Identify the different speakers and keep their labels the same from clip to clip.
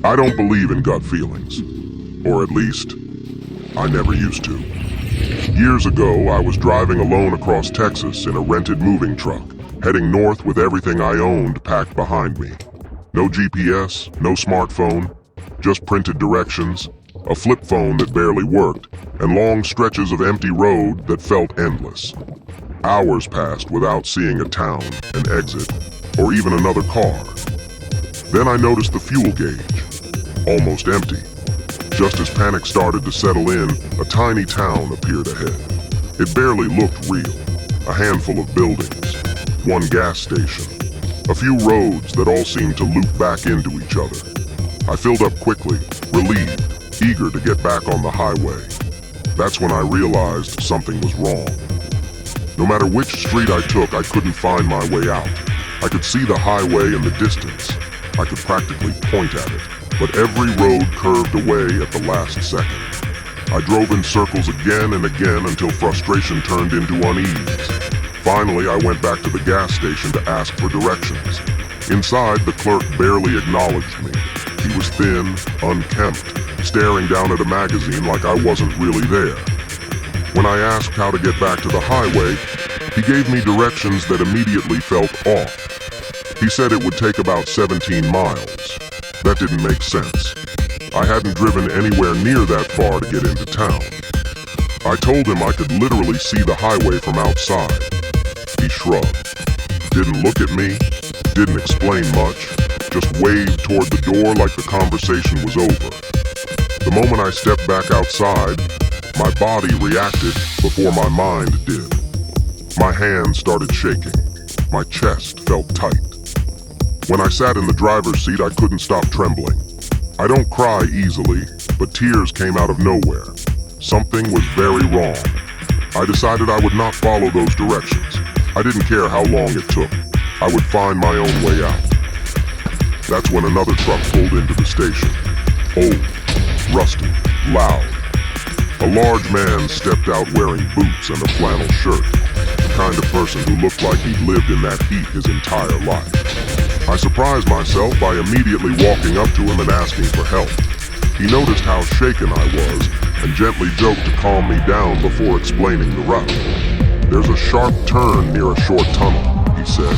Speaker 1: I don't believe in gut feelings. Or at least, I never used to. Years ago, I was driving alone across Texas in a rented moving truck, heading north with everything I owned packed behind me. No GPS, no smartphone, just printed directions, a flip phone that barely worked, and long stretches of empty road that felt endless. Hours passed without seeing a town, an exit, or even another car. Then I noticed the fuel gauge, almost empty. Just as panic started to settle in, a tiny town appeared ahead. It barely looked real. A handful of buildings, one gas station, a few roads that all seemed to loop back into each other. I filled up quickly, relieved, eager to get back on the highway. That's when I realized something was wrong. No matter which street I took, I couldn't find my way out. I could see the highway in the distance. I could practically point at it, but every road curved away at the last second. I drove in circles again and again until frustration turned into unease. Finally, I went back to the gas station to ask for directions. Inside, the clerk barely acknowledged me. He was thin, unkempt, staring down at a magazine like I wasn't really there. When I asked how to get back to the highway, he gave me directions that immediately felt off. He said it would take about 17 miles. That didn't make sense. I hadn't driven anywhere near that far to get into town. I told him I could literally see the highway from outside. He shrugged. Didn't look at me, didn't explain much, just waved toward the door like the conversation was over. The moment I stepped back outside, my body reacted before my mind did. My hands started shaking. My chest felt tight. When I sat in the driver's seat, I couldn't stop trembling. I don't cry easily, but tears came out of nowhere. Something was very wrong. I decided I would not follow those directions. I didn't care how long it took. I would find my own way out. That's when another truck pulled into the station. Old, rusty, loud. A large man stepped out wearing boots and a flannel shirt. The kind of person who looked like he'd lived in that heat his entire life. I surprised myself by immediately walking up to him and asking for help. He noticed how shaken I was and gently joked to calm me down before explaining the route. "There's a sharp turn near a short tunnel," he said.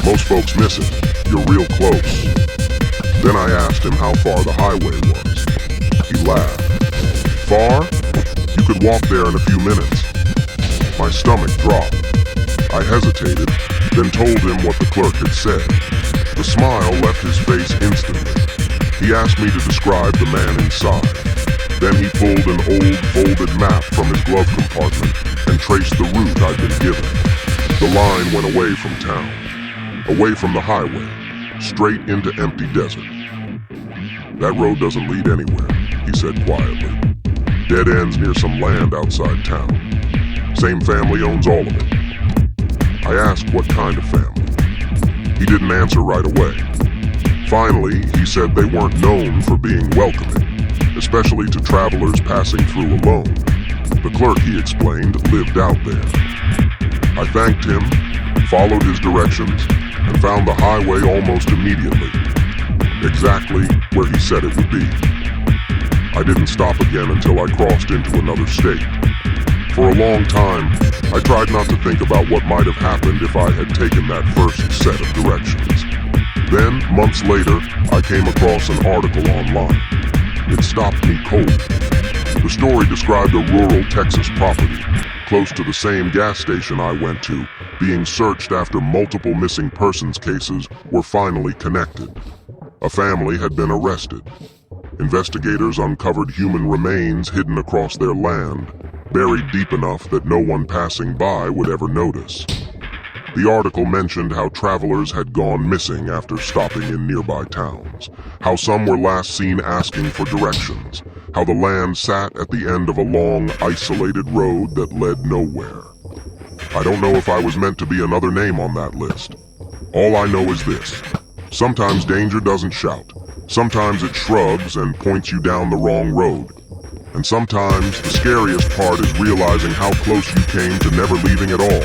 Speaker 1: "Most folks miss it. You're real close." Then I asked him how far the highway was. He laughed. "Far? You could walk there in a few minutes." My stomach dropped. I hesitated, then told him what the clerk had said. The smile left his face instantly. He asked me to describe the man inside. Then he pulled an old folded map from his glove compartment and traced the route I'd been given. The line went away from town, away from the highway, straight into empty desert. "That road doesn't lead anywhere," he said quietly. "Dead ends near some land outside town. Same family owns all of it." I asked what kind of family. He didn't answer right away. Finally, he said they weren't known for being welcoming, especially to travelers passing through alone. The clerk, he explained, lived out there. I thanked him, followed his directions, and found the highway almost immediately, exactly where he said it would be. I didn't stop again until I crossed into another state. For a long time, I tried not to think about what might have happened if I had taken that first set of directions. Then, months later, I came across an article online. It stopped me cold. The story described a rural Texas property, close to the same gas station I went to, being searched after multiple missing persons cases were finally connected. A family had been arrested. Investigators uncovered human remains hidden across their land, buried deep enough that no one passing by would ever notice. The article mentioned how travelers had gone missing after stopping in nearby towns, how some were last seen asking for directions, how the land sat at the end of a long, isolated road that led nowhere. I don't know if I was meant to be another name on that list. All I know is this: sometimes danger doesn't shout. Sometimes it shrugs and points you down the wrong road. And sometimes the scariest part is realizing how close you came to never leaving at all.